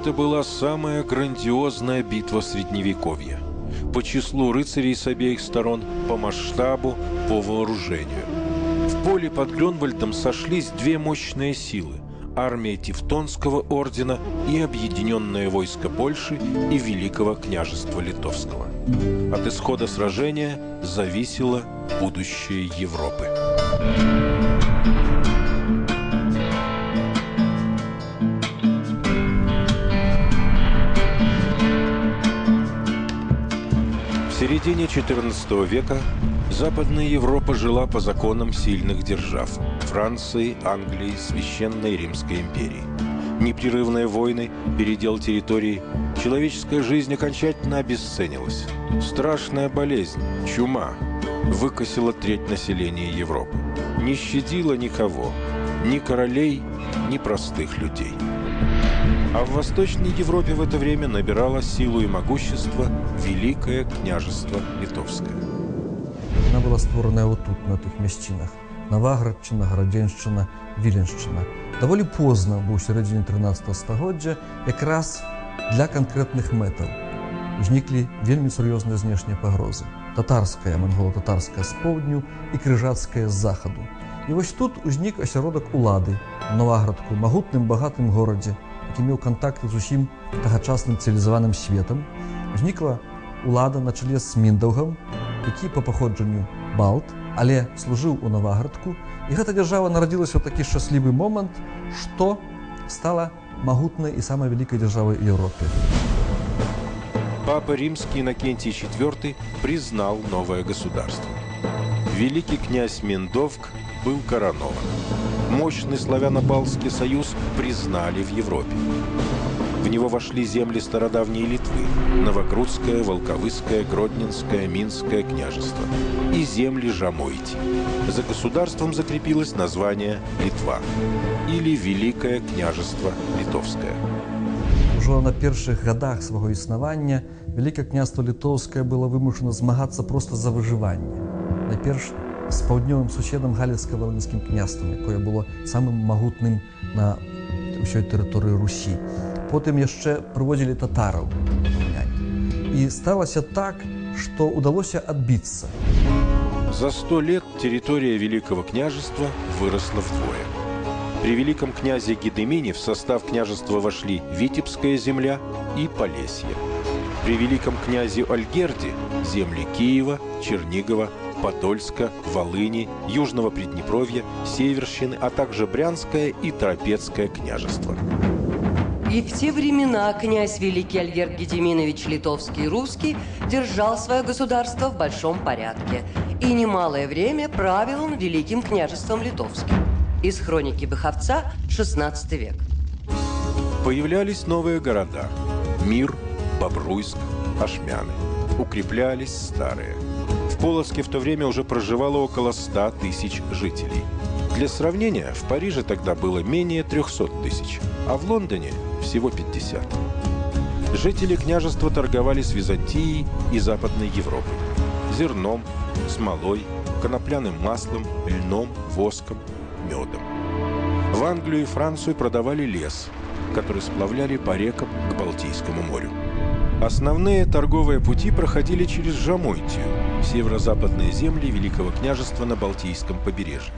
Это была самая грандиозная битва Средневековья. По числу рыцарей с обеих сторон, по масштабу, по вооружению. В поле под Грюнвальдом сошлись две мощные силы – армия Тевтонского ордена и объединенное войско Польши и Великого княжества Литовского. От исхода сражения зависело будущее Европы. В середине XIV века Западная Европа жила по законам сильных держав – Франции, Англии, Священной Римской империи. Непрерывные войны, передел территорий, человеческая жизнь окончательно обесценилась. Страшная болезнь – чума – выкосила треть населения Европы. Не щадила никого – ни королей, ни простых людей. А в Восточной Европе в это время набирало силу и могущество Великое княжество Литовское. Она была створена вот тут, на тих мясцінах. Новоградщина, Градзеншчына, Віленшчына. Доволі поздно, бо ў сярэдзіне 13 стагоддзя, якраз для канкрэтных мэтаў узніклі вельмі сур'ёзныя знешнія пагрозы. Татарская, манголо-татарская з поўдню і крыжацкая з захаду. І вось тут узнік асяродак улады, Новаградку, магутным багатым горадзе, які меў кантакты з усім тагачасным цывілізаваным светам. Узнікла улада на чале з Міндаўгам, які па паходжанню балт, але служыў у Новаградку. І гэта дзяржава нарадзілася ў такі шчаслівы момант, што стала магутнай і самай вялікай дзяржавай Европы. Папа Римский Иннокентий IV признал новое государство. Великий князь Миндовк был коронован. Мощный славяно-балтский союз признали в Европе. В него вошли земли стародавней Литвы – Новогрудское, Волковыское, Гродненское, Минское княжество и земли Жамойти. За государством закрепилось название Литва или Великое княжество Литовское. Ужо на першых гадах свайго існавання Вялікае княства Літоўскае было вымушана змагацца проста за выжыванне. Найперш з паўднёвым суседам Галіцка-Валынскім княствам, якое было самым магутным на ўсёй тэрыторыі Русі. Потым яшчэ прыводзілі татараў. І сталася так, што удалося адбіцца. За 100 лет территория Великого княжества выросла вдвое. При великом князе Гедемине в состав княжества вошли Витебская земля и Полесье. При великом князе Ольгерде земли Киева, Чернигова, Подольска, Волыни, Южного Приднепровья, Северщины, а также Брянское и Торопецкое княжество. И в те времена князь Великий Ольгерд Гедеминович Литовский-Русский держал свое государство в большом порядке. И немалое время правил он Великим княжеством Литовским. Из хроники Быховца, XVI век. Появлялись новые города – Мир, Бобруйск, Ашмяны. Укреплялись старые. В Полоцке в то время уже проживало около 100 тысяч жителей. Для сравнения, в Париже тогда было менее 300 тысяч, а в Лондоне всего 50. Жители княжества торговали с Византией и Западной Европой. Зерном, смолой, конопляным маслом, льном, воском, медом. В Англию и Францию продавали лес, который сплавляли по рекам к Балтийскому морю. Основные торговые пути проходили через Жамойтию, северо-западные земли Великого княжества на Балтийском побережье.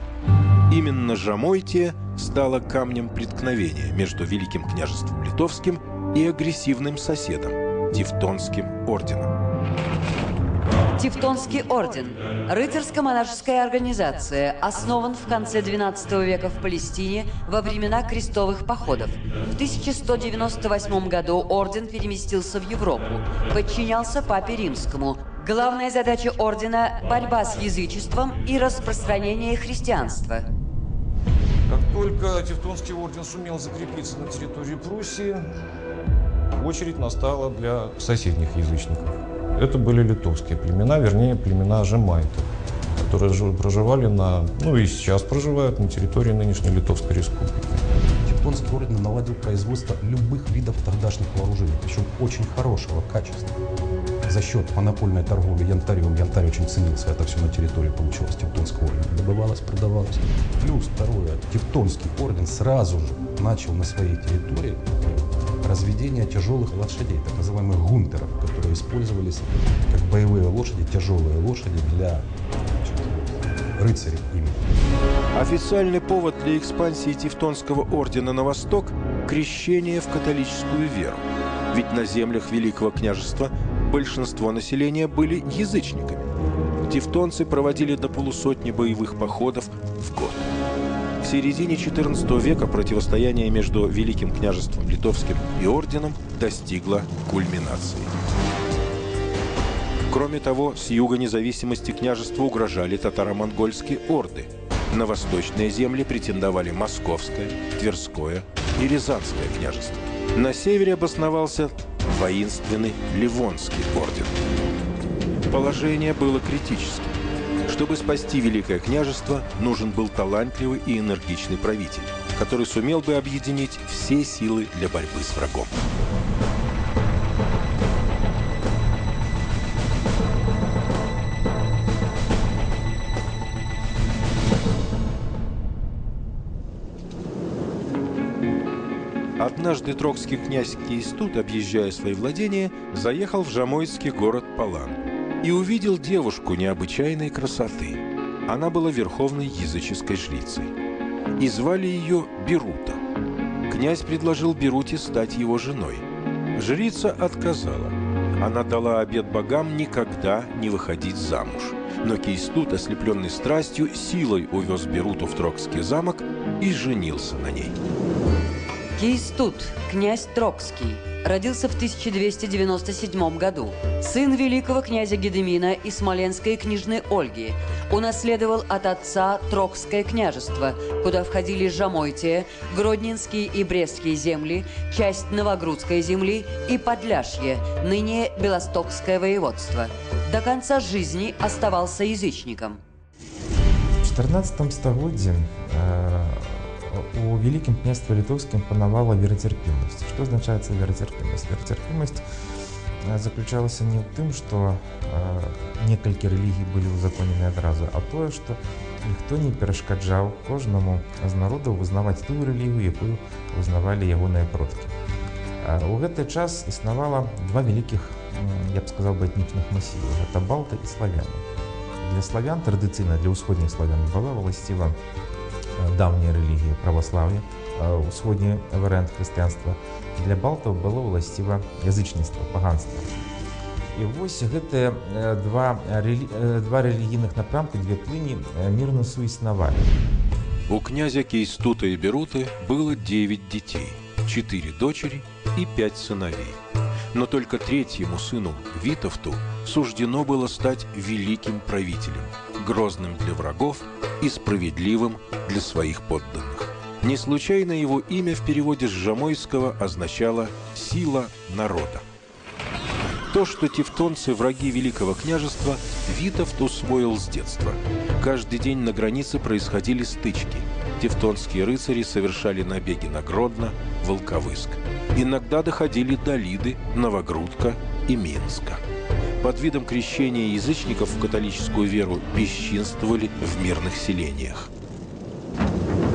Именно Жамойтия стала камнем преткновения между Великим княжеством Литовским и агрессивным соседом – Тевтонским орденом. Тевтонский орден – рыцарско-монашеская организация, основан в конце XII века в Палестине во времена крестовых походов. В 1198 году орден переместился в Европу, подчинялся Папе Римскому. Главная задача ордена – борьба с язычеством и распространение христианства. Как только Тевтонский орден сумел закрепиться на территории Пруссии, очередь настала для соседних язычников. Это были литовские племена, вернее, племена жемайтов, которые проживали и сейчас проживают на территории нынешней Литовской республики. Тевтонский орден наладил производство любых видов тогдашних вооружений, причем очень хорошего качества. За счет монопольной торговли янтарем, янтарь очень ценился, это все на территории получилось Тевтонского ордена, добывалось, продавалось. Плюс второе, Тевтонский орден сразу же начал на своей территории разведение тяжелых лошадей, так называемых гунтеров, которые использовались как боевые лошади, тяжелые лошади для рыцарей ими. Официальный повод для экспансии Тевтонского ордена на восток – крещение в католическую веру. Ведь на землях Великого княжества большинство населения были язычниками. Тевтонцы проводили до полусотни боевых походов в год. В середине XIV века противостояние между Великим княжеством Литовским и орденом достигло кульминации. Кроме того, с юга независимости княжества угрожали татаро-монгольские орды. На восточные земли претендовали Московское, Тверское и Рязанское княжество. На севере обосновался воинственный Ливонский орден. Положение было критическим. Чтобы спасти Великое княжество, нужен был талантливый и энергичный правитель, который сумел бы объединить все силы для борьбы с врагом. Однажды трокский князь Киистут, объезжая свои владения, заехал в жамойский город Палан и увидел девушку необычайной красоты. Она была верховной языческой жрицей. И звали ее Берута. Князь предложил Беруте стать его женой. Жрица отказала. Она дала обет богам никогда не выходить замуж. Но Киистут, ослепленный страстью, силой увез Беруту в Трокский замок и женился на ней. Киистут, князь Трокский, родился в 1297 году. Сын великого князя Гедемина и смоленской княжны Ольги. Унаследовал от отца Трокское княжество, куда входили Жамойтия, Гродненские и Брестские земли, часть Новогрудской земли и Подляшье, ныне Белостокское воеводство. До конца жизни оставался язычником. В XIV стагоддзі у Великім княстве Литовским панавала веротерпимость. Что означает веротерпимость? Веротерпимость заключалась не в том, что некалькі релігій были узаконены одразу, а то, что никто не перешкаджал кожному з народу вызнавать ту релігію, якую вызнавали ягоныя продкі. У гэты час існавала два великих, я б сказал, этнічных массивов. Это балты и славяне. Для славян, традиционно для усходних славян, была властива давняя релігія православ'я, усходні варіант християнства. Для балтаў было ўласціва язычніцтва, паганства. І вось гэтыя два рэлігійных напрамкі, две плыні мирно суіснавалі. У князя Киистута и Беруты было 9 детей, 4 дочери и 5 сыновей. Но только третьему сыну, Витовту, суждено было стать великим правителем, грозным для врагов и справедливым для своих подданных. Не случайно его имя в переводе с жамойского означало «сила народа». То, что тевтонцы – враги Великого княжества, Витовт усвоил с детства. Каждый день на границе происходили стычки. Тевтонские рыцари совершали набеги на Гродно, Волковыск. Иногда доходили до Лиды, Новогрудка и Минска. Под видом крещения язычников в католическую веру бесчинствовали в мирных селениях.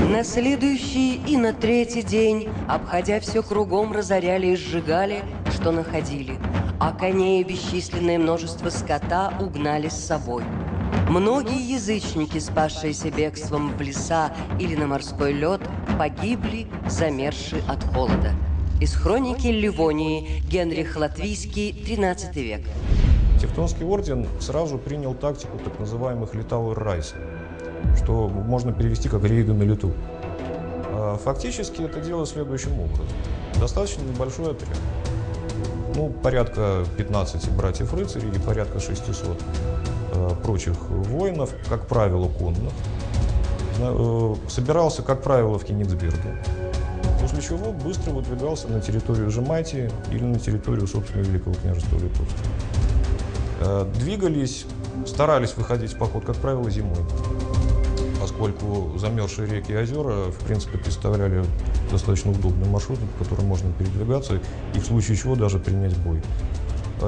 На следующий и на третий день, обходя все кругом, разоряли и сжигали, что находили, а коней и бесчисленное множество скота угнали с собой. Многие язычники, спасшиеся бегством в леса или на морской лед, погибли, замерзши от холода. Из хроники Ливонии, Генрих Латвийский, XIII век. Тевтонский орден сразу принял тактику так называемых литауэр-райс, что можно перевести как рейды на лету. Фактически это дело следующим образом. Достаточно небольшой отряд. Порядка 15 братьев-рыцарей и порядка 600 прочих воинов, как правило, конных. Собирался, как правило, в Кенигсберге. После чего быстро выдвигался на территорию Жемайтии или на территорию, собственно, Великого княжества Литовского. Двигались, старались выходить в поход, как правило, зимой, поскольку замерзшие реки и озера, в принципе, представляли достаточно удобный маршрут, по которому можно передвигаться и в случае чего даже принять бой.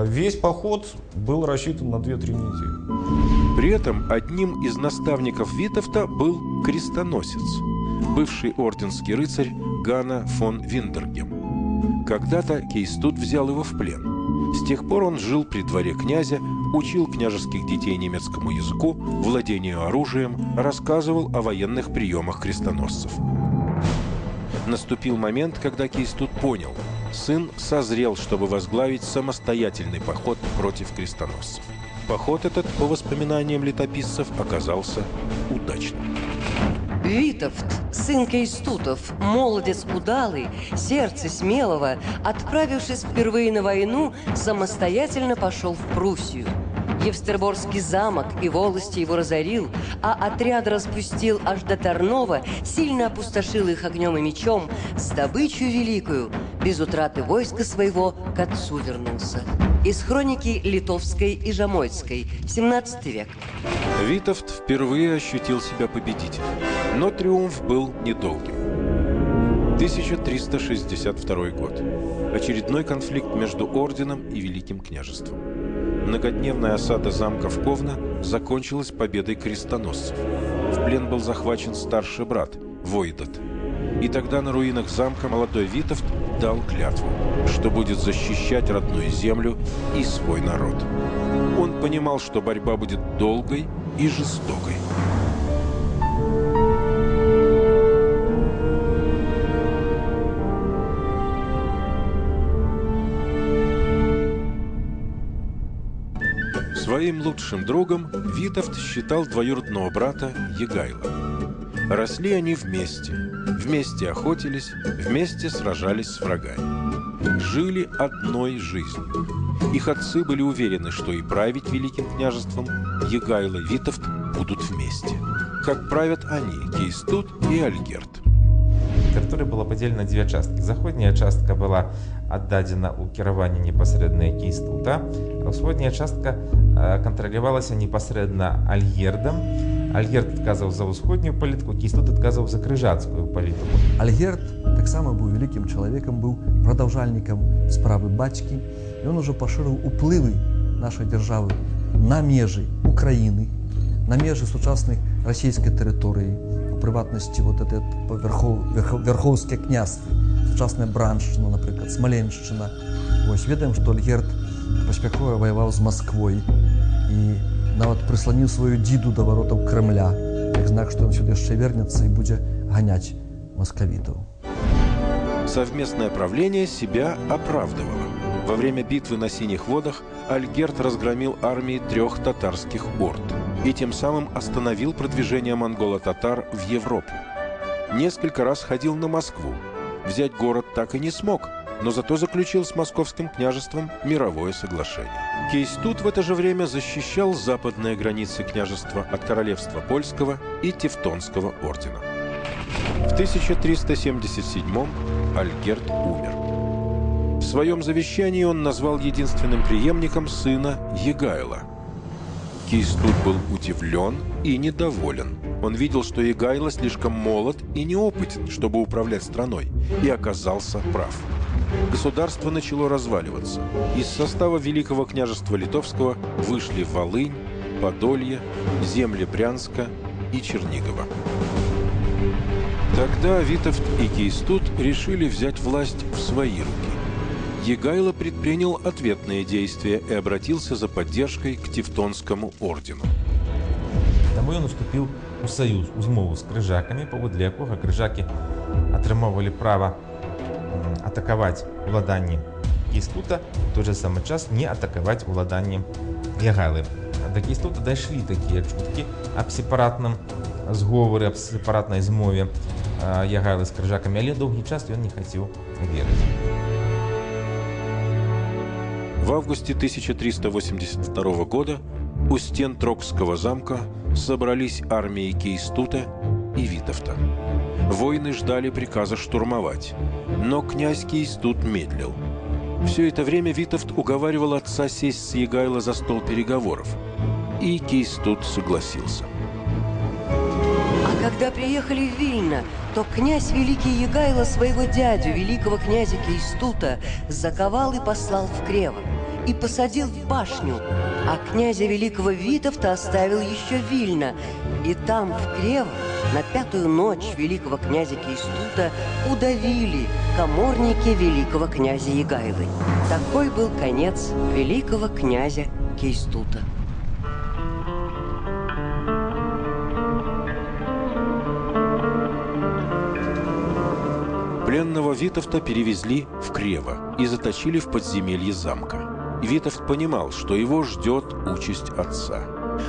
Весь поход был рассчитан на 2-3 недели. При этом одним из наставников Витовта был крестоносец, бывший орденский рыцарь Гана фон Виндергем. Когда-то Кейстут взял его в плен. С тех пор он жил при дворе князя, учил княжеских детей немецкому языку, владению оружием, рассказывал о военных приемах крестоносцев. Наступил момент, когда Кейстут понял, сын созрел, чтобы возглавить самостоятельный поход против крестоносцев. Поход этот, по воспоминаниям летописцев, оказался удачным. Витовт, сын Кейстутов, молодец удалый, сердце смелого, отправившись впервые на войну, самостоятельно пошел в Пруссию. Евстерборгский замок и волости его разорил, а отряд распустил аж до Тарнова, сильно опустошил их огнем и мечом, с добычей великою, без утраты войска своего к отцу вернулся. Из хроники Литовской и Жамойцкой, 17 век. Витовт впервые ощутил себя победителем, но триумф был недолгим. 1362 год. Очередной конфликт между орденом и Великим княжеством. Многодневная осада замка в Ковна закончилась победой крестоносцев. В плен был захвачен старший брат, Войдат. И тогда на руинах замка молодой Витовт дал клятву, что будет защищать родную землю и свой народ. Он понимал, что борьба будет долгой и жестокой. Своим лучшим другом Витовт считал двоюродного брата Егайла. Росли они вместе, вместе охотились, вместе сражались с врагами. Жили одной жизнью. Их отцы были уверены, что и править Великим княжеством Егайло и Витовт будут вместе. Как правят они, Кейстут и Альгерт. Тэрыторыя была падзелена на дзве часткі. Заходняя частка была аддадзена ў кіраванне непасрэдна Кейстута, а ўсходняя частка кантралявалася непасрэдна Альгердам. Альгерд адказаў за ўсходнюю палітыку, Кейстут адказаў за крыжацкую палітыку. Альгерд таксама быў вялікім чалавекам, быў прадаўжальнікам справы бацькі. Ён ужо пашырыў уплывы нашай дзяржавы на межы Украіны, на межы сучаснай расійскай тэрыторыі. У прыватнасці вот это вярхоўскае княства, сучасная Браншчына, напрыклад, Смаленшчына. Вось ведаем, што Альгерд паспяхова ваяваў з Масквой і нават прысланіў сваю дзіду да варотаў Крэмля, як знак, што ён сюды яшчэ вернецца і будзе ганяць маскавітаў. Совместное правление себя оправдывало. Во время битвы на Синих водах Альгерд разгромил армии 3 татарских орд и тем самым остановил продвижение монголо-татар в Европу. Несколько раз ходил на Москву. Взять город так и не смог, но зато заключил с Московским княжеством мировое соглашение. Кейстут в это же время защищал западные границы княжества от королевства Польского и Тевтонского ордена. В 1377-м Альгерд умер. В своем завещании он назвал единственным преемником сына Егайла. Кейстут был удивлен и недоволен. Он видел, что Егайло слишком молод и неопытен, чтобы управлять страной, и оказался прав. Государство начало разваливаться. Из состава Великого княжества Литовского вышли Волынь, Подолье, земли Брянска и Чернигова. Тогда Витовт и Кейстут решили взять власть в свои руки. Егайло предпринял ответные действия и обратился за поддержкой к Тевтонскому ордену. Таму ён уступіў у саюз, у змову з крыжакамі, паводле якога крыжакі атрымоўвалі права атакаваць уладанні Кейстута, у той жа самы час не атакаваць уладанні Егайлы. Да Кейстута дайшлі такія чуткі аб сепаратным зговоры, аб сепаратнай змове Егайлы з крыжакамі, але доўгі час ён не хацеў верыць. В августе 1382 года у стен Трокского замка собрались армии Кейстута и Витовта. Воины ждали приказа штурмовать, но князь Кейстут медлил. Все это время Витовт уговаривал отца сесть с Егайло за стол переговоров, и Кейстут согласился. А когда приехали в Вильно, то князь Великий Егайло своего дядю, великого князя Кейстута, заковал и послал в Крево. и посадил в башню, а князя великого Витовта оставил еще в Вильно. И там, в Крево, на 5-ю ночь великого князя Кейстута удавили каморники великого князя Егайлы. Такой был конец великого князя Кейстута. Пленного Витовта перевезли в Крево и заточили в подземелье замка. Витовт понимал, что его ждет участь отца.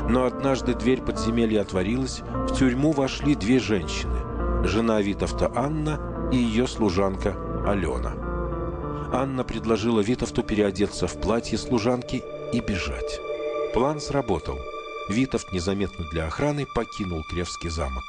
Но однажды дверь подземелья отворилась, в тюрьму вошли две женщины. Жена Витовта Анна и ее служанка Алена. Анна предложила Витовту переодеться в платье служанки и бежать. План сработал. Витовт незаметно для охраны покинул Кревский замок.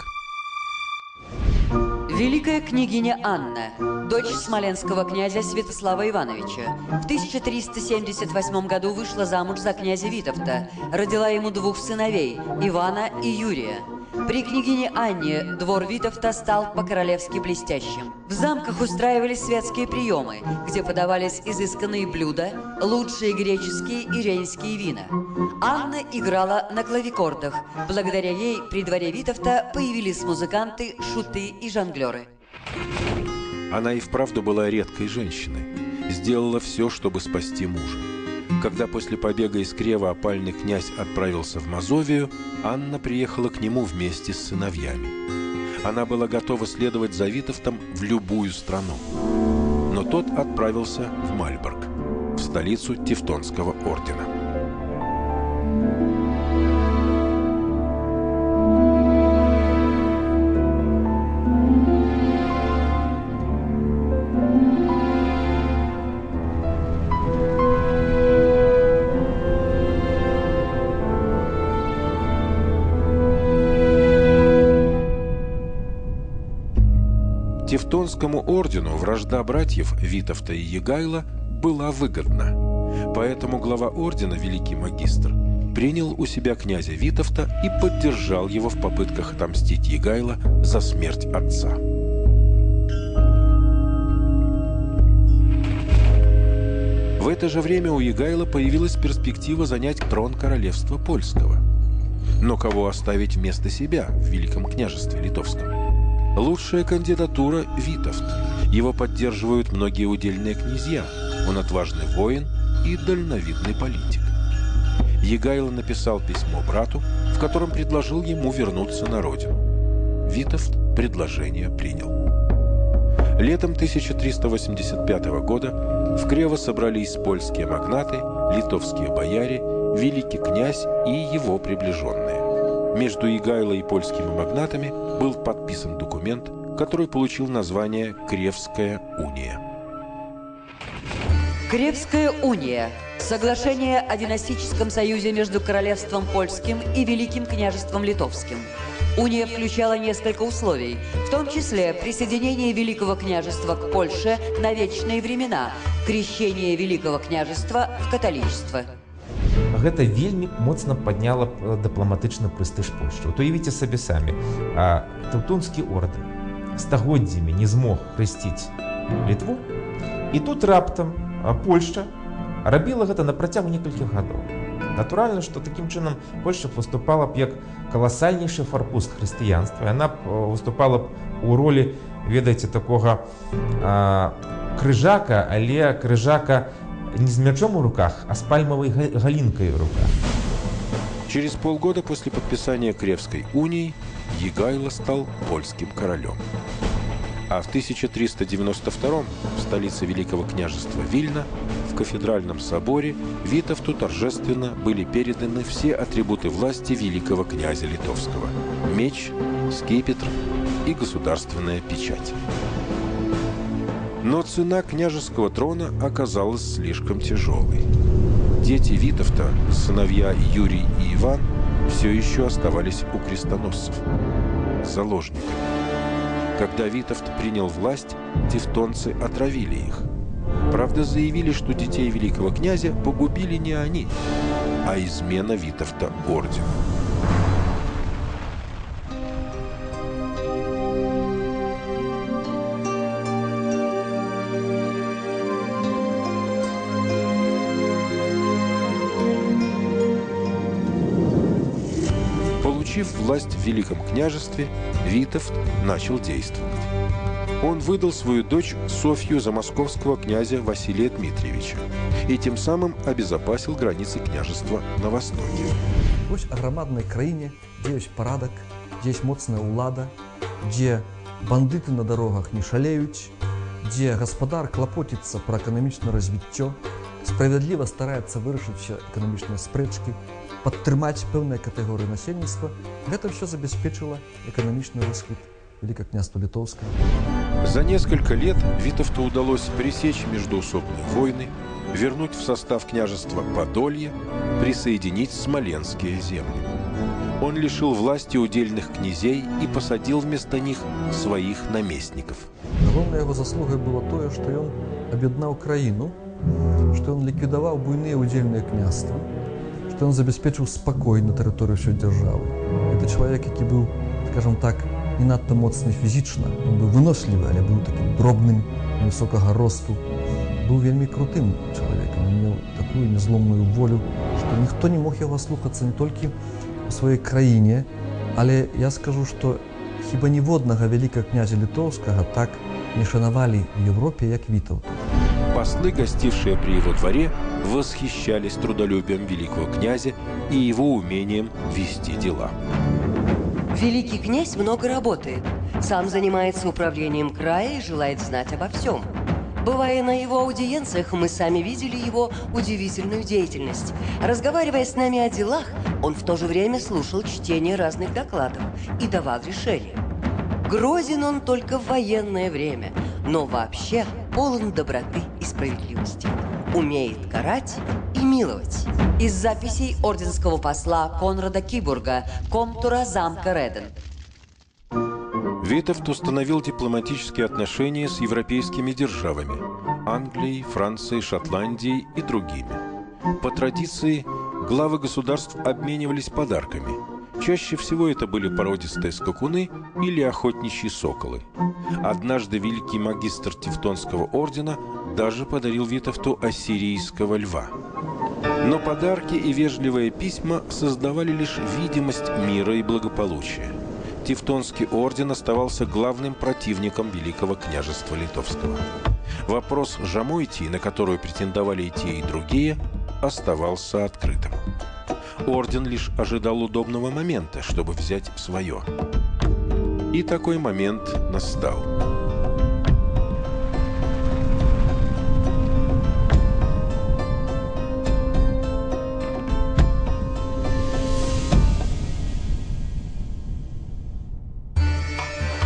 Великая княгиня Анна, дочь смоленского князя Святослава Ивановича, в 1378 году вышла замуж за князя Витовта, родила ему двух сыновей – Ивана и Юрия. При княгине Анне двор Витовта стал по-королевски блестящим. В замках устраивались светские приемы, где подавались изысканные блюда, лучшие греческие и рейнские вина. Анна играла на клавикордах. Благодаря ей при дворе Витовта появились музыканты, шуты и жонглеры. Она и вправду была редкой женщиной. Сделала все, чтобы спасти мужа. Когда после побега из Крева опальный князь отправился в Мазовию, Анна приехала к нему вместе с сыновьями. Она была готова следовать за Витовтом в любую страну. Но тот отправился в Мальборг, в столицу Тевтонского ордена. Тевтонскому ордену вражда братьев Витовта и Егайла была выгодна. Поэтому глава ордена, великий магистр, принял у себя князя Витовта и поддержал его в попытках отомстить Егайла за смерть отца. В это же время у Егайла появилась перспектива занять трон королевства польского. Но кого оставить вместо себя в Великом княжестве Литовском? Лучшая кандидатура – Витовт. Его поддерживают многие удельные князья. Он отважный воин и дальновидный политик. Егайло написал письмо брату, в котором предложил ему вернуться на родину. Витовт предложение принял. Летом 1385 года в Крево собрались польские магнаты, литовские бояре, великий князь и его приближенные. Между Егайло и польскими магнатами был подписан документ, который получил название «Кревская уния». Кревская уния – соглашение о династическом союзе между королевством польским и Великим княжеством литовским. Уния включала несколько условий, в том числе присоединение Великого княжества к Польше на вечные времена, крещение Великого княжества в католичество. Гэта вельмі моцна падняла дыпламатычны прэстыж Польшчы. Вот уявіце сабе самі, Тэўтонскі ордэн стагоддзямі не змог хрысціць Літву, і тут раптам Польшча рабіла гэта на працягу некалькіх гадоў. Натуральна, што такім чынам Польшча выступала б як каласальнейшы фарпост хрысціянства. Яна выступала б у ролі, ведаеце, такога крыжака, але крыжака не с мячом в руках, а с пальмовой галинкой в руках. Через полгода после подписания Кревской унии Егайло стал польским королем. А в 1392 в столице Великого княжества Вильна в кафедральном соборе Витовту торжественно были переданы все атрибуты власти великого князя Литовского – меч, скипетр и государственная печать. Но цена княжеского трона оказалась слишком тяжелой. Дети Витовта, сыновья Юрий и Иван, все еще оставались у крестоносцев, заложниками. Когда Витовт принял власть, тевтонцы отравили их. Правда, заявили, что детей великого князя погубили не они, а измена Витовта ордену. Получив власть в Великом княжестве, Витовт начал действовать. Он выдал свою дочь Софью за московского князя Василия Дмитриевича и тем самым обезопасил границы княжества на востоке. Вось агромадной краіне, дзе ёсць парадак, дзе ёсць моцная ўлада, дзе бандыты на дорогах не шалеюць, дзе гаспадар клапоціцца пра эканамічнае развіццё, справядліва стараецца вырашыць усе эканамічныя спрэчкі, падтрымаць пэўныя катэгорыі насельніцтва, гэта ўсё забяспечыла эканамічны росквіт Великое княжество Литовское. За несколько лет Витовту удалось пресечь междоусобные войны, вернуть в состав княжества Подолье, присоединить смоленские земли. Он лишил власти удельных князей и посадил вместо них своих наместников. Главной его заслугой было то, что он объединял краину, что он ликвидовал буйные удельные княжества, что он обеспечил спокой на территории всей державы. Это человек, который был, скажем так, не надто моцный физично, он был выносливый, але был таким дробным, высокого росту, был вельми крутым человеком, имел такую незломную волю, что никто не мог его слухаться не только в своей краине, але я скажу, что хіба ніводнага великого князя Литовского так не шановали в Европе, как Витовта. Послы, гостившие при его дворе, восхищались трудолюбием великого князя и его умением вести дела. Великий князь много работает, сам занимается управлением края и желает знать обо всем. Бывая на его аудиенциях, мы сами видели его удивительную деятельность. Разговаривая с нами о делах, он в то же время слушал чтение разных докладов и давал решения. Грозен он только в военное время, но вообще полон доброты и справедливости. Умеет карать и миловать. Из записей орденского посла Конрада Кибурга, комтура замка Реден. Витовт установил дипломатические отношения с европейскими державами – Англией, Францией, Шотландией и другими. По традиции, главы государств обменивались подарками. Чаще всего это были породистые скакуны или охотничьи соколы. Однажды великий магистр Тевтонского ордена даже подарил Витовту ассирийского льва. Но подарки и вежливые письма создавали лишь видимость мира и благополучия. Тевтонский орден оставался главным противником Великого княжества Литовского. Вопрос Жамойти, на которую претендовали и те, и другие, оставался открытым. Орден лишь ожидал удобного момента, чтобы взять свое. И такой момент настал.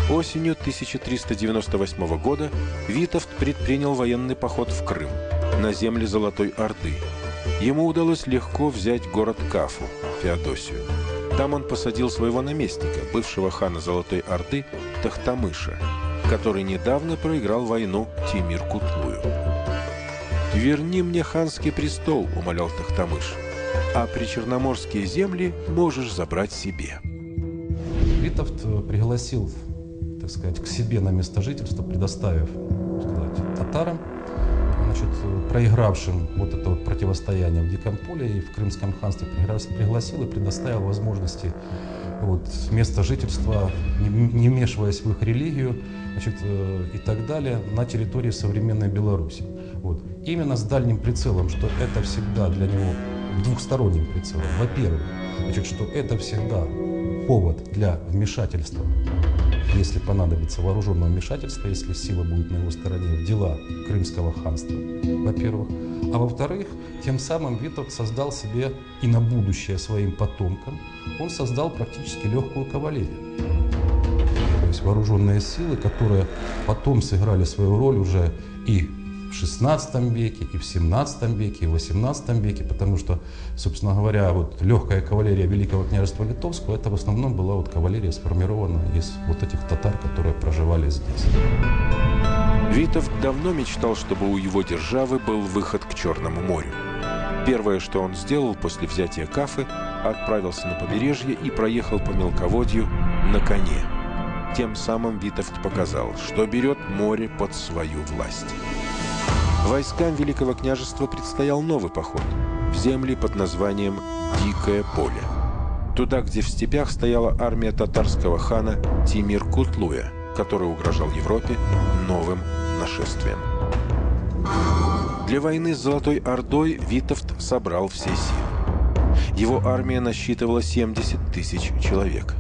Осенью 1398 года Витовт предпринял военный поход в Крым, на земли Золотой Орды. Ему удалось легко взять город Кафу, Феодосию. Там он посадил своего наместника, бывшего хана Золотой Орды Тохтамыша, который недавно проиграл войну Тимир-Кутлую. «Верни мне ханский престол», — умолял Тохтамыш, «а причерноморские земли можешь забрать себе». Витовт пригласил, так сказать, к себе на место жительства, предоставив, так сказать, татарам, значит, проигравшим вот это вот противостояние в Диком поле и в Крымском ханстве, пригласил и предоставил возможности вот, место жительства, не вмешиваясь в их религию, значит, и так далее, на территории современной Беларуси. Вот. Именно с дальним прицелом, что это всегда для него двухсторонним прицелом. Во-первых, значит, что это всегда повод для вмешательства, если понадобится вооруженное вмешательство, если сила будет на его стороне, в дела Крымского ханства, во-первых. А во-вторых, тем самым Витовт создал себе и на будущее своим потомкам, он создал практически легкую кавалерию. То есть вооруженные силы, которые потом сыграли свою роль уже и в XVI веке, и в XVII веке, и в XVIII веке, потому что, собственно говоря, вот легкая кавалерия Великого княжества Литовского, это в основном была вот кавалерия, сформированная из вот этих татар, которые проживали здесь. Витовт давно мечтал, чтобы у его державы был выход к Черному морю. Первое, что он сделал после взятия Кафы, отправился на побережье и проехал по мелководью на коне. Тем самым Витовт показал, что берет море под свою власть. Войскам Великого княжества предстоял новый поход в земли под названием Дикое поле. Туда, где в степях стояла армия татарского хана Тимир-Кутлуя, который угрожал Европе новым нашествием. Для войны с Золотой Ордой Витовт собрал все силы. Его армия насчитывала 70 тысяч человек.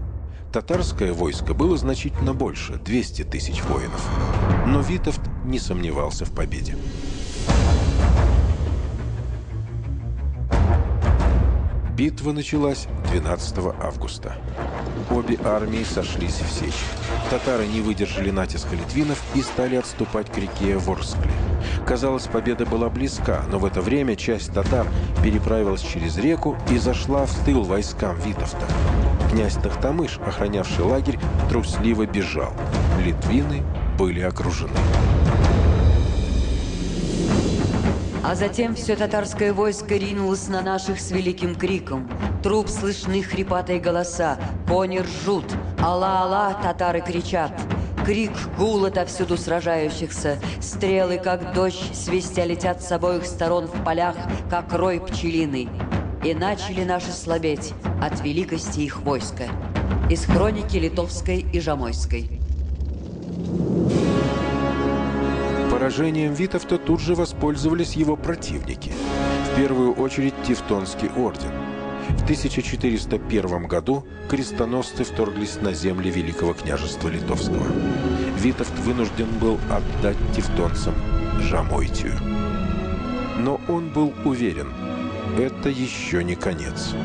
Татарское войско было значительно больше – 200 тысяч воинов. Но Витовт не сомневался в победе. Битва началась 12 августа. Обе армии сошлись в сече. Татары не выдержали натиска литвинов и стали отступать к реке Ворскли. Казалось, победа была близка, но в это время часть татар переправилась через реку и зашла в тыл войскам Витовта. Князь Тохтамыш, охранявший лагерь, трусливо бежал. Литвины были окружены. А затем все татарское войско ринулось на наших с великим криком. Труп слышны хрипатые голоса, кони ржут, «Алла-Алла!» татары кричат. Крик, гул отовсюду сражающихся, стрелы, как дождь, свистя летят с обоих сторон в полях, как рой пчелиный. И начали наши слабеть от великости их войска. Из хроники Литовской и Жамойской. Поражением Витовта тут же воспользовались его противники. В первую очередь Тевтонский орден. В 1401 году крестоносцы вторглись на земли Великого княжества Литовского. Витовт вынужден был отдать тевтонцам Жамойтию. Но он был уверен, это еще не конец.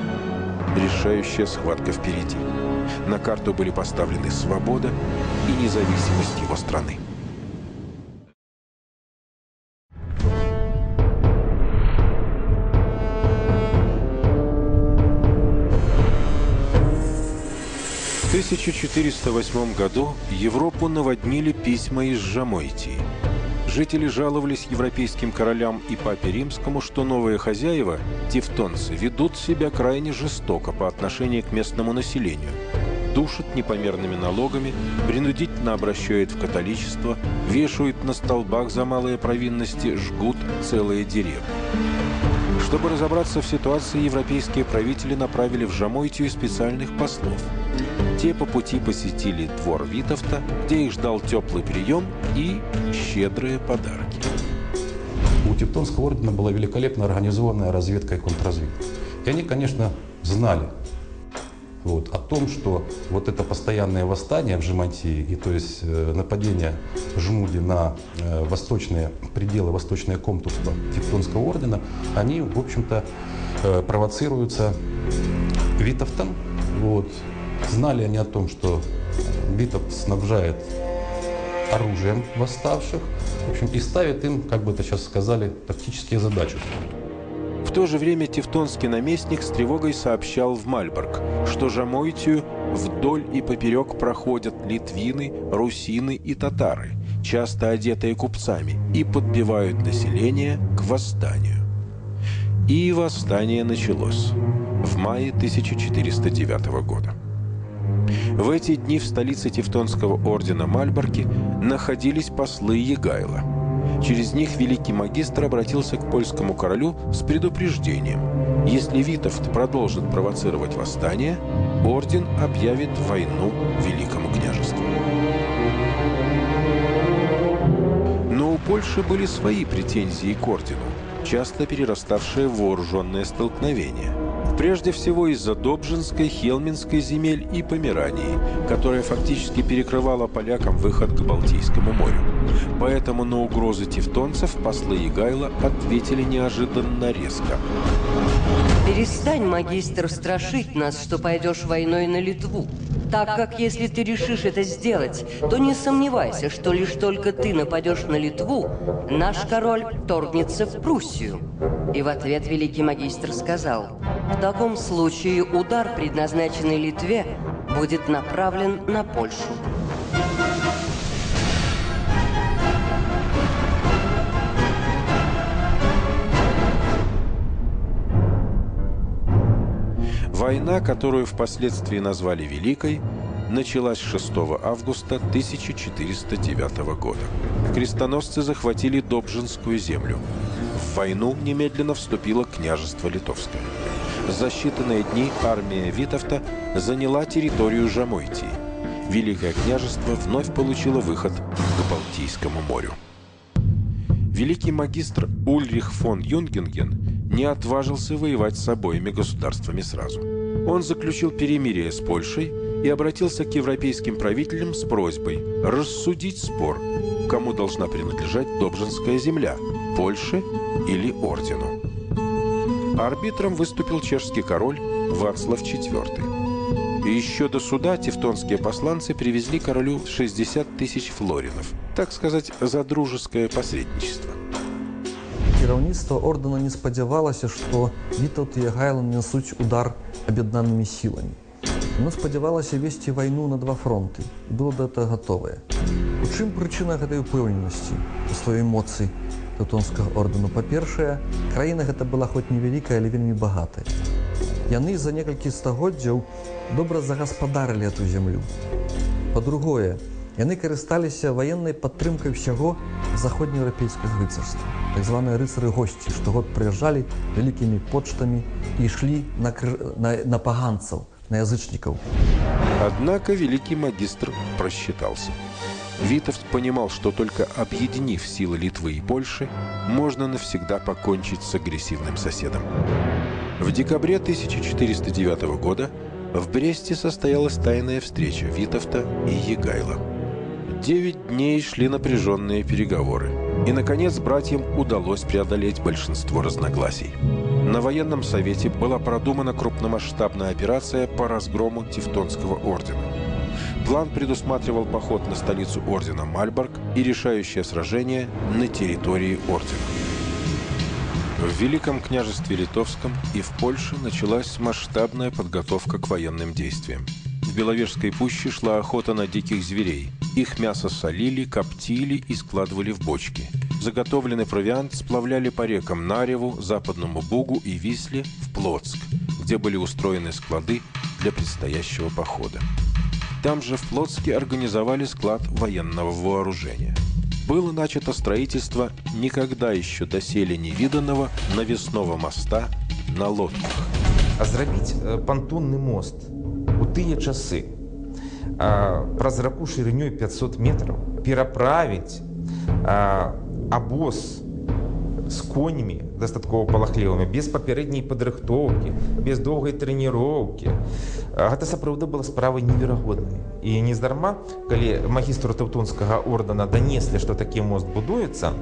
Решающая схватка впереди. На карту были поставлены свобода и независимость его страны. В 1408 году Европу наводнили письма из Жамойтии. Жители жаловались европейским королям и папе римскому, что новые хозяева, тевтонцы, ведут себя крайне жестоко по отношению к местному населению. Душат непомерными налогами, принудительно обращают в католичество, вешают на столбах за малые провинности, жгут целые деревни. Чтобы разобраться в ситуации, европейские правители направили в Жамойтию специальных послов. Те по пути посетили двор Витовта, где их ждал теплый прием и щедрые подарки. У Тевтонского ордена была великолепно организованная разведка и контрразведка. И они, конечно, знали о том, что вот это постоянное восстание в Жамойтии, и то есть нападение Жмуди на восточные пределы, восточное комтурство Тевтонского ордена, они, в общем-то, провоцируются Витовтом. Знали они о том, что Витовт снабжает оружием восставших, в общем, и ставит им, как бы это сейчас сказали, тактические задачи. В то же время тевтонский наместник с тревогой сообщал в Мальборг, что Жамойтию вдоль и поперек проходят литвины, русины и татары, часто одетые купцами, и подбивают население к восстанию. И восстание началось в мае 1409 года. В эти дни в столице Тевтонского ордена Мальборге находились послы Егайла. Через них великий магистр обратился к польскому королю с предупреждением: если Витовт продолжит провоцировать восстание, орден объявит войну Великому княжеству. Но у Польши были свои претензии к ордену, часто перераставшие в вооруженное столкновение. Прежде всего из-за Добжинской, Хелминской земель и Померании, которая фактически перекрывала полякам выход к Балтийскому морю. Поэтому на угрозы тевтонцев послы Егайла ответили неожиданно резко. Перестань, магистр, страшить нас, что пойдешь войной на Литву. Так как если ты решишь это сделать, то не сомневайся, что лишь только ты нападешь на Литву, наш король вторгнется в Пруссию. И в ответ великий магистр сказал: в таком случае удар, предназначенный Литве, будет направлен на Польшу. Война, которую впоследствии назвали Великой, началась 6 августа 1409 года. Крестоносцы захватили Добжинскую землю. В войну немедленно вступило княжество Литовское. За считанные дни армия Витовта заняла территорию Жамойтии. Великое княжество вновь получило выход к Балтийскому морю. Великий магистр Ульрих фон Юнгенген не отважился воевать с обоими государствами сразу. Он заключил перемирие с Польшей и обратился к европейским правителям с просьбой рассудить спор, кому должна принадлежать Добжинская земля – Польше или ордену. Арбитром выступил чешский король Вацлав IV. И еще до суда тевтонские посланцы привезли королю 60 тысяч флоринов, так сказать, за дружеское посредничество. Кіраўніцтва ордэна не спадзявалася, што Вітаўт і Ягайло нанесуць удар аб'яднанымі сіламі. Яно спадзявалася весці вайну на два фронты і было да гэтага гатовае. У чым прычына гэтай упэўненасці у сваёй моцы тэўтонскага ордэну? Па-першае, краіна гэта была хоць невялікая, але вельмі багатая. Яны за некалькі стагоддзяў добра загаспадарылі эту зямлю. Па-другое, яны карысталіся ваеннай падтрымкай усяго заходнееўрапейскага рыцарства. Так званыя рыцары-госці штогод прыязджалі вялікімі почтамі і ішлі на паганцаў, на язычников. Однако великий магистр просчитался. Витовт понимал, что только объединив силы Литвы и Польши, можно навсегда покончить с агрессивным соседом. В декабре 1409 года в Бресте состоялась тайная встреча Витовта и Ягайла. 9 дней шли напряженные переговоры. И, наконец, братьям удалось преодолеть большинство разногласий. На военном совете была продумана крупномасштабная операция по разгрому Тевтонского ордена. План предусматривал поход на столицу ордена Мальборг и решающее сражение на территории ордена. В Великом княжестве Литовском и в Польше началась масштабная подготовка к военным действиям. В Беловежской пуще шла охота на диких зверей. Их мясо солили, коптили и складывали в бочки. Заготовленный провиант сплавляли по рекам Нареву, Западному Бугу и Висле в Плотск, где были устроены склады для предстоящего похода. Там же в Плотске организовали склад военного вооружения. Было начато строительство никогда еще доселе невиданного навесного моста на лодках. А зрабіць пантонны мост у тыя часы праз раку шырынёй 500 метров, пераправіць абоз з коньмі дастаткова палахлівымі, без папярэдняй падрыхтоўкі, без доўгай трэніроўкі. Гэта сапраўды была справа неверагоднай. І нездарма, калі магістру тэўтонскага ордэна данеслі, што такі мост будуецца,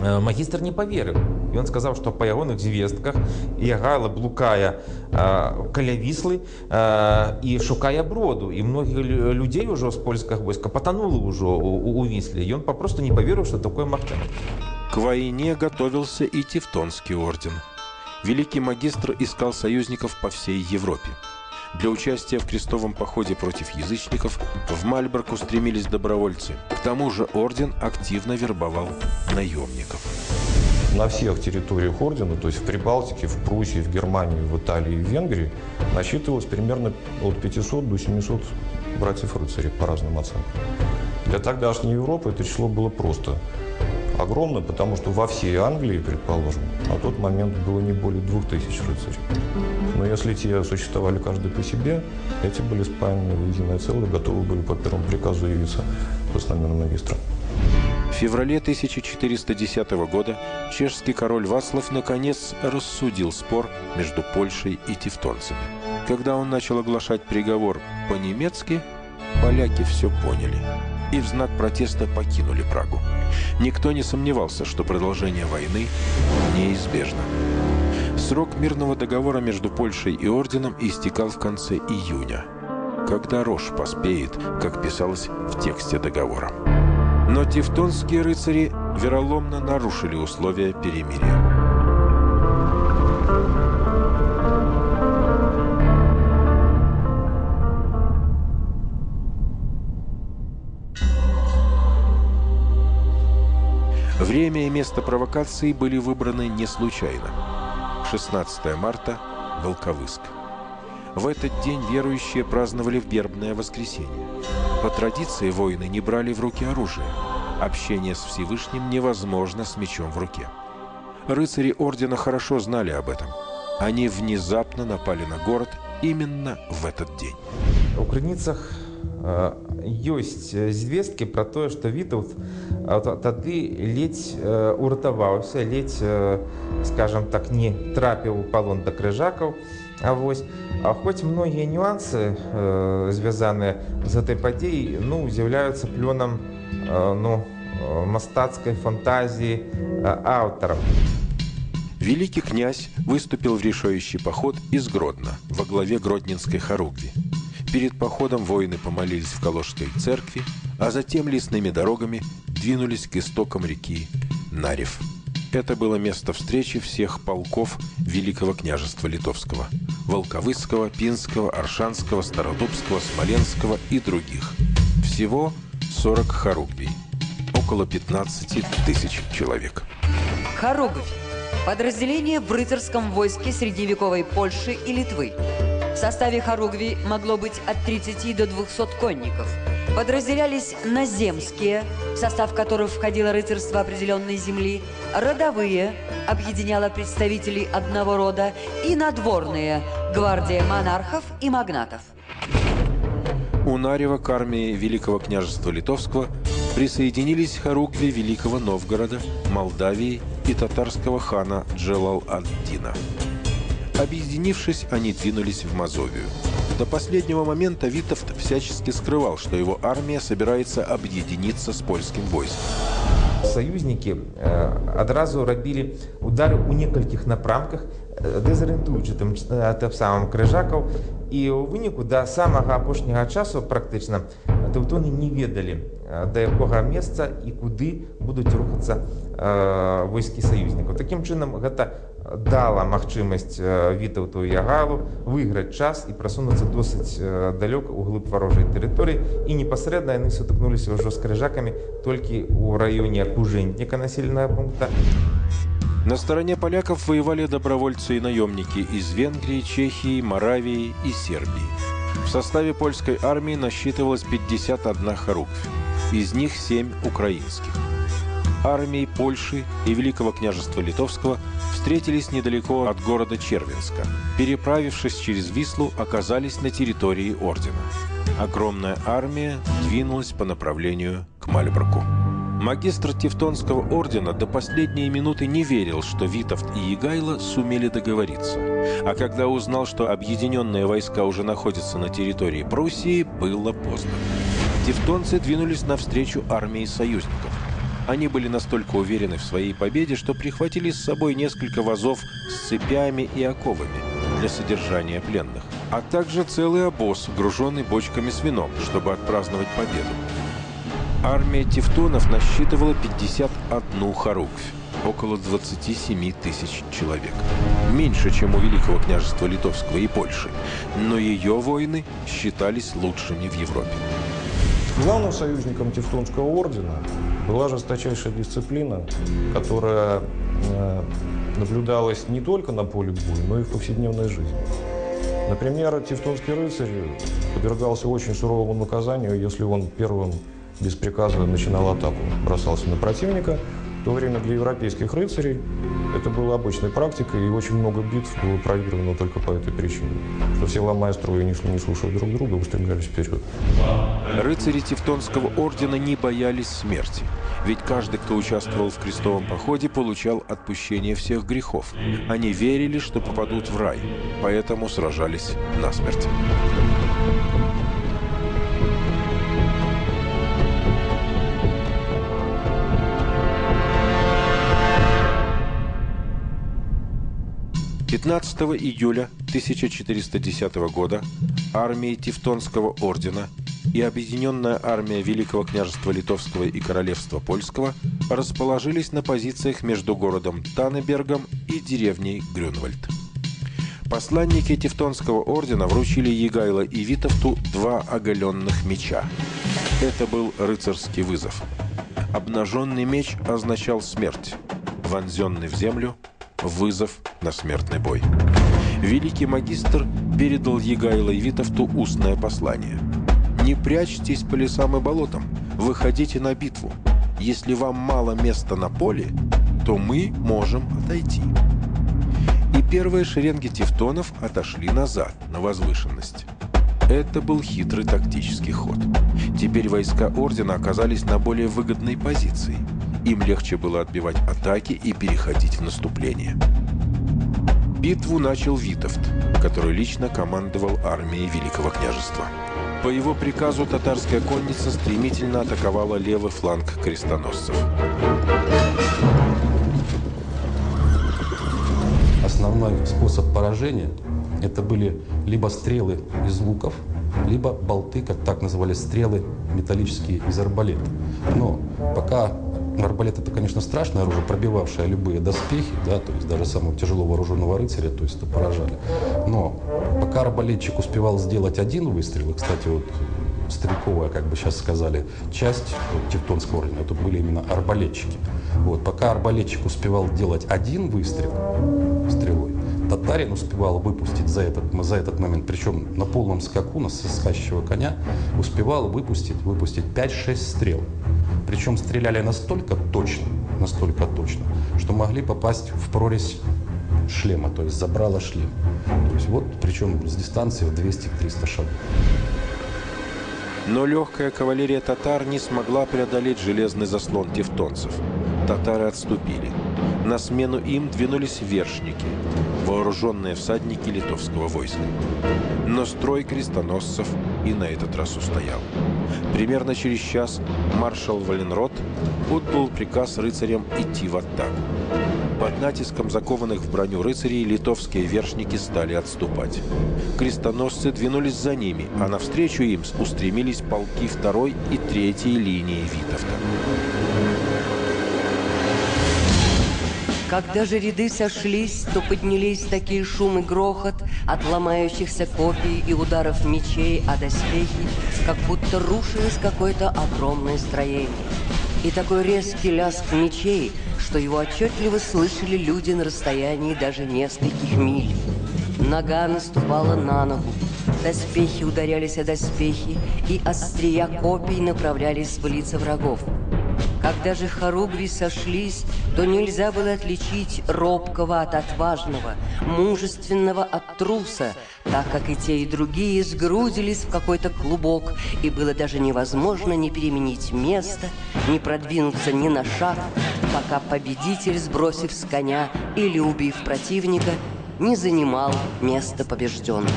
магістр не паверыў. Ён сказаў, што па ягоных звестках Ягайла блукае каля Віслы і шукае броду. І многіх людзей ужо з польскага войска патанула ўжо у Вісле. Ён папросту не паверыў, што такое магчыма. К войне готовился и Тевтонский орден. Великий магистр искал союзников по всей Европе. Для участия в крестовом походе против язычников в Мальборг устремились добровольцы. К тому же орден активно вербовал наемников. На всех территориях ордена, то есть в Прибалтике, в Пруссии, в Германии, в Италии и в Венгрии, насчитывалось примерно от 500 до 700 братьев-рыцарей по разным оценкам. Для тогдашней Европы это число было просто огромно, потому что во всей Англии, предположим, на тот момент было не более 2000 рыцарей. Но если те существовали каждый по себе, эти были спаяны в единое целое, готовы были по первому приказу явиться по знамену магистра. В феврале 1410 года чешский король Вацлав наконец рассудил спор между Польшей и тевтонцами. Когда он начал оглашать приговор по-немецки, поляки все поняли и в знак протеста покинули Прагу. Никто не сомневался, что продолжение войны неизбежно. Срок мирного договора между Польшей и орденом истекал в конце июня, когда рожь поспеет, как писалось в тексте договора. Но тевтонские рыцари вероломно нарушили условия перемирия. Время и место провокации были выбраны не случайно. 16 марта – Волковыск. В этот день верующие праздновали вербное воскресенье. По традиции воины не брали в руки оружие. Общение с Всевышним невозможно с мечом в руке. Рыцари ордена хорошо знали об этом. Они внезапно напали на город именно в этот день. У крыніцах ёсць звесткі пра тое, што Вітаўт тады ледзь уратаваўся, ледзь, скажам так, не трапіў у палон да крыжакаў. Хоць многія нюансы, звязаныя з гэтай падзеяй, з'яўляюцца плёнам мастацкай фантазии авторов. Великий князь выступил в решающий поход из Гродно во главе Гродненской хоругви. Перед походом воины помолились в Калужской церкви, а затем лесными дорогами двинулись к истокам реки Нарев. Это было место встречи всех полков Великого княжества Литовского – Волковыского, Пинского, Оршанского, Стародубского, Смоленского и других. Всего 40 хоругвий, около 15 тысяч человек. Хоругвь – подразделение в рыцарском войске средневековой Польши и Литвы. В составе хоругви могло быть от 30 до 200 конников. Подразделялись наземские, в состав которых входило рыцарство определенной земли, родовые, объединяло представителей одного рода, и надворные, гвардия монархов и магнатов. У Нарева к армии Великого княжества Литовского присоединились хоругви Великого Новгорода, Молдавии и татарского хана Джелал-ад-Дина. Объединившись, они двинулись в Мазовию. До последнего момента Витовт всячески скрывал, что его армия собирается объединиться с польским войском. Союзники адразу рабілі удары ў некалькіх напрамках, дэзарыентуючы тым самым крыжакаў, і ў выніку да самага апошняга часу практычна тэўтоны не ведалі, да якога месца і куды будуць рухацца войскі саюзнікаў. Такім чынам гэта дала магчымасць Вітаўту і Ягалу выйграць час і прасунуцца досыць далёка ў глыб варожай тэрыторыі, і непасрэдна яны сутыкнуліся ўжо з крыжакамі толькі ў раёне Кужэнтніка населенного пункта. На стороне поляков воевали добровольцы и наемники из Венгрии, Чехии, Моравии и Сербии. В составе польской армии насчитывалось 51 хоругвь, из них 7 украинских. Армии Польши и Великого княжества Литовского встретились недалеко от города Червенска. Переправившись через Вислу, оказались на территории ордена. Огромная армия двинулась по направлению к Мальборку. Магистр Тевтонского ордена до последней минуты не верил, что Витовт и Егайло сумели договориться. А когда узнал, что объединенные войска уже находятся на территории Пруссии, было поздно. Тевтонцы двинулись навстречу армии союзников. Они были настолько уверены в своей победе, что прихватили с собой несколько вазов с цепями и оковами для содержания пленных, а также целый обоз, груженный бочками с вином, чтобы отпраздновать победу. Армия тевтонов насчитывала 51 хоругвь, около 27 тысяч человек. Меньше, чем у Великого княжества Литовского и Польши, но ее воины считались лучшими в Европе. Главным союзником Тевтонского ордена была жесточайшая дисциплина, которая наблюдалась не только на поле боя, но и в повседневной жизни. Например, тевтонский рыцарь подвергался очень суровому наказанию, если он первым без приказа начинал атаку, бросался на противника. В то время для европейских рыцарей это было обычной практикой, и очень много битв было проиграно только по этой причине. Что все, ломая строй, не слушая друг друга, устремлялись вперед. Рыцари Тевтонского ордена не боялись смерти, ведь каждый, кто участвовал в крестовом походе, получал отпущение всех грехов. Они верили, что попадут в рай, поэтому сражались насмерть. «15 июля 1410 года армии Тевтонского ордена и Объединенная армия Великого княжества Литовского и Королевства Польского расположились на позициях между городом Таннебергом и деревней Грюнвальд. Посланники Тевтонского ордена вручили Егайло и Витовту 2 оголенных меча. Это был рыцарский вызов. Обнаженный меч означал смерть, вонзенный в землю – вызов на смертный бой. Великий магистр передал Егайло и Витовту устное послание. «Не прячьтесь по лесам и болотам, выходите на битву. Если вам мало места на поле, то мы можем отойти». И первые шеренги тевтонов отошли назад, на возвышенность. Это был хитрый тактический ход. Теперь войска ордена оказались на более выгодной позиции. Им легче было отбивать атаки и переходить в наступление. Битву начал Витовт, который лично командовал армией Великого княжества. По его приказу татарская конница стремительно атаковала левый фланг крестоносцев. Основной способ поражения – это были либо стрелы из луков, либо болты, как так называли стрелы, металлические из арбалета. Но пока арбалет – это, конечно, страшное оружие, пробивавшее любые доспехи, да, то есть даже самого тяжело вооруженного рыцаря, то есть это поражали. Но пока арбалетчик успевал сделать один выстрел, и, кстати, вот стрелковая, как бы сейчас сказали, часть тевтонского ордена, это были именно арбалетчики. Вот, пока арбалетчик успевал делать один выстрел стрелой, татарин успевал выпустить за этот момент, причем на полном скаку, на скачущего коня, успевал выпустить 5-6 стрел. Причем стреляли настолько точно, что могли попасть в прорезь шлема, то есть забрало шлем. То есть вот, причем с дистанции в 200-300 шагов. Но легкая кавалерия татар не смогла преодолеть железный заслон тевтонцев. Татары отступили. На смену им двинулись вершники, вооруженные всадники литовского войска. Но строй крестоносцев и на этот раз устоял. Примерно через час маршал Валенрод отдал приказ рыцарям идти в атаку. Под натиском закованных в броню рыцарей литовские вершники стали отступать. Крестоносцы двинулись за ними, а навстречу им устремились полки 2-й и 3-й линии Витовта. Когда же ряды сошлись, то поднялись такие шум и грохот от ломающихся копий и ударов мечей о доспехи, как будто рушилось какое-то огромное строение. И такой резкий лязг мечей, что его отчетливо слышали люди на расстоянии даже нескольких миль. Нога наступала на ногу, доспехи ударялись о доспехи, и острия копий направлялись в лица врагов. Когда же хоругви сошлись, то нельзя было отличить робкого от отважного, мужественного от труса, так как и те, и другие сгрудились в какой-то клубок, и было даже невозможно ни переменить место, ни продвинуться ни на шаг, пока победитель, сбросив с коня или убив противника, не занимал место побежденного.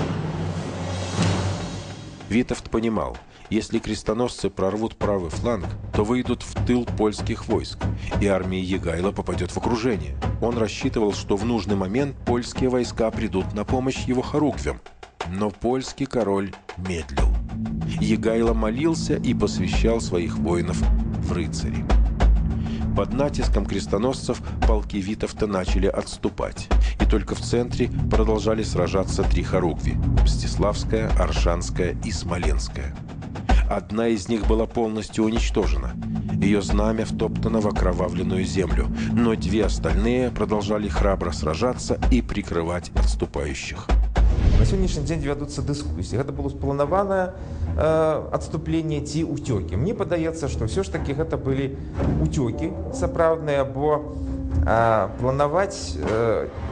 Витовт понимал, если крестоносцы прорвут правый фланг, то выйдут в тыл польских войск, и армия Егайла попадет в окружение. Он рассчитывал, что в нужный момент польские войска придут на помощь его хоругвям. Но польский король медлил. Егайло молился и посвящал своих воинов в рыцари. Под натиском крестоносцев полки Витовта начали отступать, и только в центре продолжали сражаться 3 хоругви – Мстиславская, Оршанская и Смоленская. Одна из них была полностью уничтожена. Ее знамя втоптано в окровавленную землю, но 2 остальные продолжали храбро сражаться и прикрывать отступающих. На сьогоднішній день ведуться дискусії. Це було сплановане відступлення, ті утеки. Мені подається, що все ж таки це були утеки сапраўдныя, бо планаваць,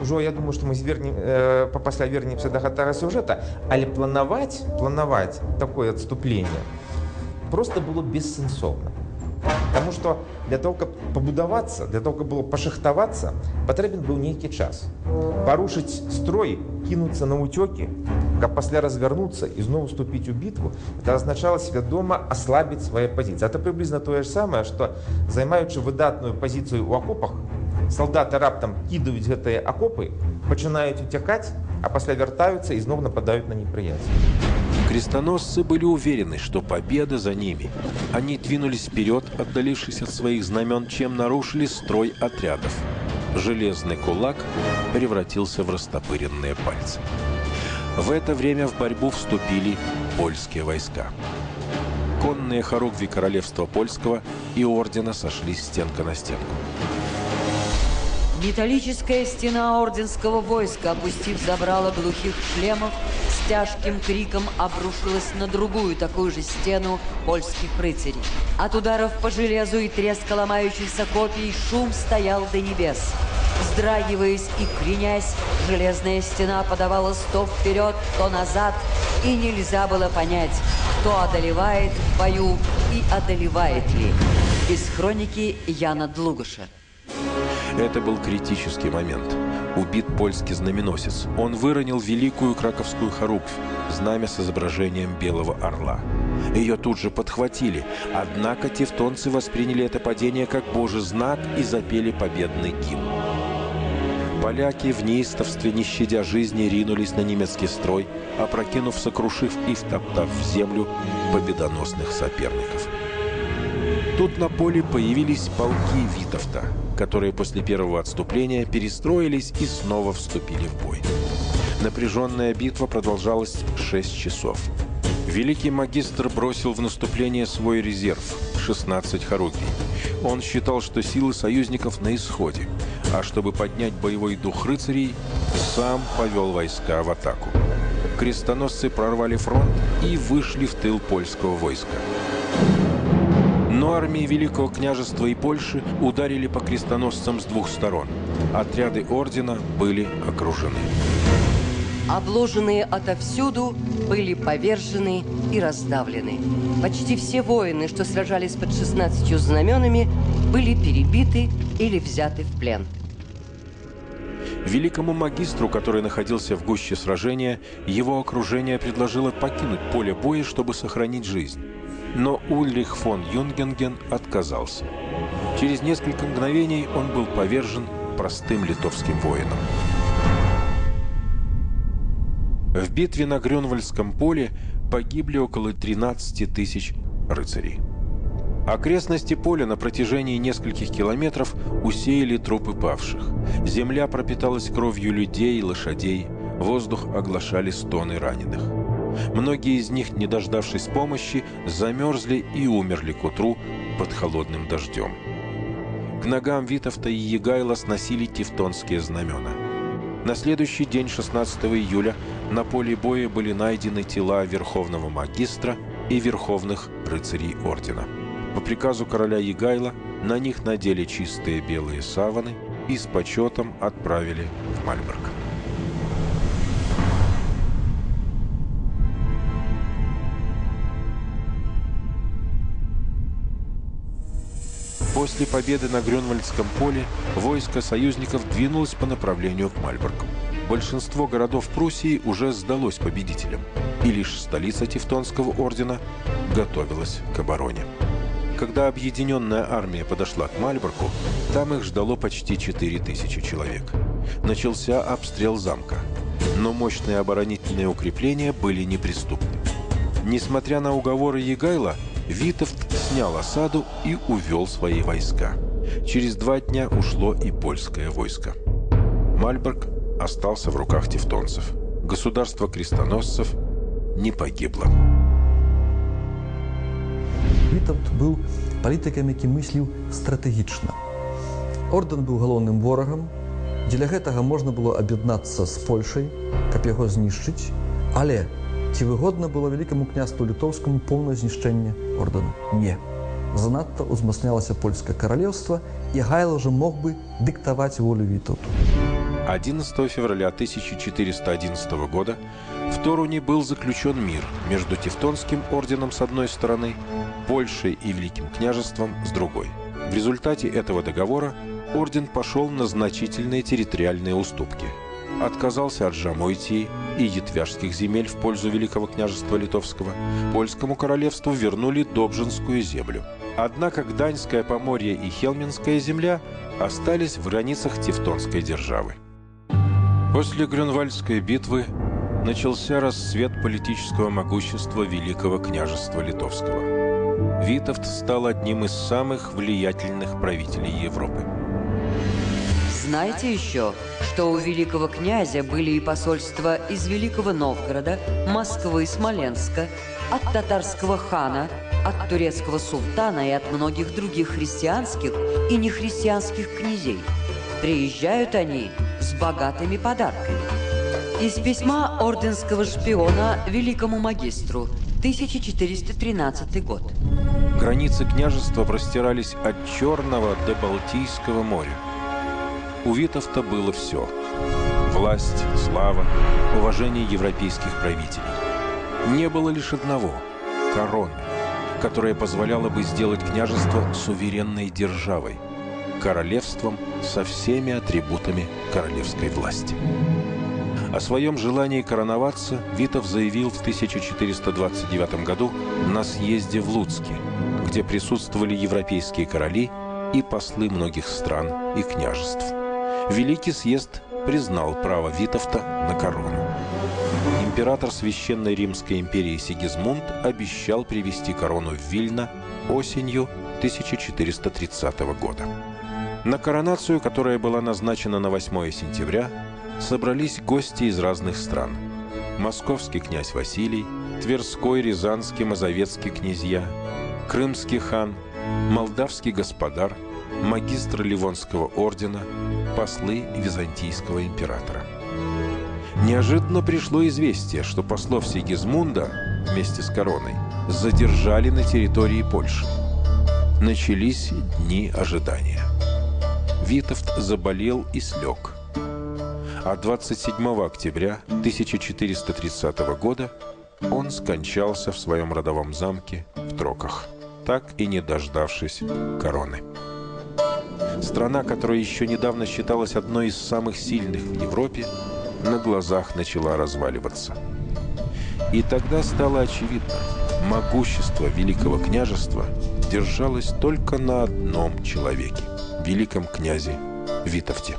уже я думаю, что мы пасля вернемся до гэтага сюжета, але планаваць такое отступление просто было бессенсовно. Потому что для того, как побудоваться, для того, как было пошахтоваться, потребен был некий час. Порушить строй, кинуться на утеки, как после развернуться и снова вступить в битву, это означало свядомо ослабить свои позиции. Это приблизно то же самое, что, займаючи выдатную позицию у окопах, солдаты раптом кидают гэтые окопы, начинают утекать, а после вертаются и снова нападают на неприятеля. Крестоносцы были уверены, что победа за ними. Они двинулись вперед, отдалившись от своих знамен, чем нарушили строй отрядов. Железный кулак превратился в растопыренные пальцы. В это время в борьбу вступили польские войска. Конные хоругви королевства польского и ордена сошлись стенка на стенку. Металлическая стена орденского войска, опустив забрало глухих шлемов, с тяжким криком обрушилась на другую такую же стену польских рыцарей. От ударов по железу и треска ломающихся копий шум стоял до небес. Вздрагиваясь и кренясь, железная стена подавала то вперед, то назад, и нельзя было понять, кто одолевает в бою и одолевает ли. Из хроники Яна Длугаша. Это был критический момент. Убит польский знаменосец. Он выронил великую краковскую хоруквь, знамя с изображением белого орла. Ее тут же подхватили, однако тевтонцы восприняли это падение как божий знак и запели победный гимн. Поляки в неистовстве, не щадя жизни, ринулись на немецкий строй, опрокинув, сокрушив и втоптав в землю победоносных соперников. Тут на поле появились полки Витовта, которые после первого отступления перестроились и снова вступили в бой. Напряженная битва продолжалась 6 часов. Великий магистр бросил в наступление свой резерв – 16 хоруквий. Он считал, что силы союзников на исходе, а чтобы поднять боевой дух рыцарей, сам повел войска в атаку. Крестоносцы прорвали фронт и вышли в тыл польского войска. Но армии Великого княжества и Польши ударили по крестоносцам с двух сторон. Отряды ордена были окружены. Обложенные отовсюду, были повержены и раздавлены. Почти все воины, что сражались под 16 знаменами, были перебиты или взяты в плен. Великому магистру, который находился в гуще сражения, его окружение предложило покинуть поле боя, чтобы сохранить жизнь. Но Ульрих фон Юнгенген отказался. Через несколько мгновений он был повержен простым литовским воином. В битве на Грюнвальдском поле погибли около 13 тысяч рыцарей. Окрестности поля на протяжении нескольких километров усеяли трупы павших. Земля пропиталась кровью людей и лошадей, воздух оглашали стоны раненых. Многие из них, не дождавшись помощи, замерзли и умерли к утру под холодным дождем. К ногам Витовта и Егайла сносили тевтонские знамена. На следующий день, 16 июля, на поле боя были найдены тела верховного магистра и верховных рыцарей ордена. По приказу короля Егайла на них надели чистые белые саваны и с почетом отправили в Мальборг. После победы на Грюнвальдском поле войско союзников двинулось по направлению к Мальборгу. Большинство городов Пруссии уже сдалось победителям, и лишь столица Тевтонского ордена готовилась к обороне. Когда объединенная армия подошла к Мальборгу, там их ждало почти 4000 человек. Начался обстрел замка, но мощные оборонительные укрепления были неприступны. Несмотря на уговоры Егайла, Витовт снял осаду и увел свои войска. Через 2 дня ушло и польское войско. Мальборг остался в руках тевтонцев. Государство крестоносцев не погибло. Вітовт быў палітыкам, які мысліў стратэгічна. Ордэн быў галоўным ворагам, дзеля гэтага можна было аб'яднацца з Польшай, каб яго знішчыць, але ці выгодна было Вялікаму княству літоўскаму поўнае знішчэнне ордэна? Не. Занадта ўзмацнялася польскае каралеўства, і Гайл уже мог бы диктовать волю Витовту. 11 февраля 1411 года в Торуне был заключен мир между Тевтонским орденом с одной стороны, Польшей и Великим княжеством с другой. В результате этого договора орден пошел на значительные территориальные уступки. Отказался от Жамойтии и Етвяжских земель в пользу Великого княжества Литовского. Польскому королевству вернули Добжинскую землю. Однако Гданьское Поморье и Хелминская земля остались в границах Тевтонской державы. После Грюнвальдской битвы начался расцвет политического могущества Великого княжества Литовского. Витовт стал одним из самых влиятельных правителей Европы. Знаете еще, что у великого князя были и посольства из Великого Новгорода, Москвы, Смоленска, от татарского хана, от турецкого султана и от многих других христианских и нехристианских князей. Приезжают они с богатыми подарками. Из письма орденского шпиона великому магистру, 1413 год. Границы княжества простирались от Черного до Балтийского моря. У Витовта было все: власть, слава, уважение европейских правителей. Не было лишь одного – короны, которая позволяла бы сделать княжество суверенной державой, королевством со всеми атрибутами королевской власти. О своем желании короноваться Витовт заявил в 1429 году на съезде в Луцке, где присутствовали европейские короли и послы многих стран и княжеств. Великий съезд признал право Витовта на корону. Император Священной Римской империи Сигизмунд обещал привезти корону в Вильно осенью 1430 года. На коронацию, которая была назначена на 8 сентября, собрались гости из разных стран: московский князь Василий, Тверской, Рязанский, Мазовецкий князья, крымский хан, молдавский господар, магистр Ливонского ордена, послы византийского императора. Неожиданно пришло известие, что послов Сигизмунда вместе с короной задержали на территории Польши. Начались дни ожидания. Витовт заболел и слег. А 27 октября 1430 года он скончался в своем родовом замке в Троках, так и не дождавшись короны. Страна, которая еще недавно считалась одной из самых сильных в Европе, на глазах начала разваливаться. И тогда стало очевидно: могущество Великого княжества держалось только на одном человеке – великом князе Витовте.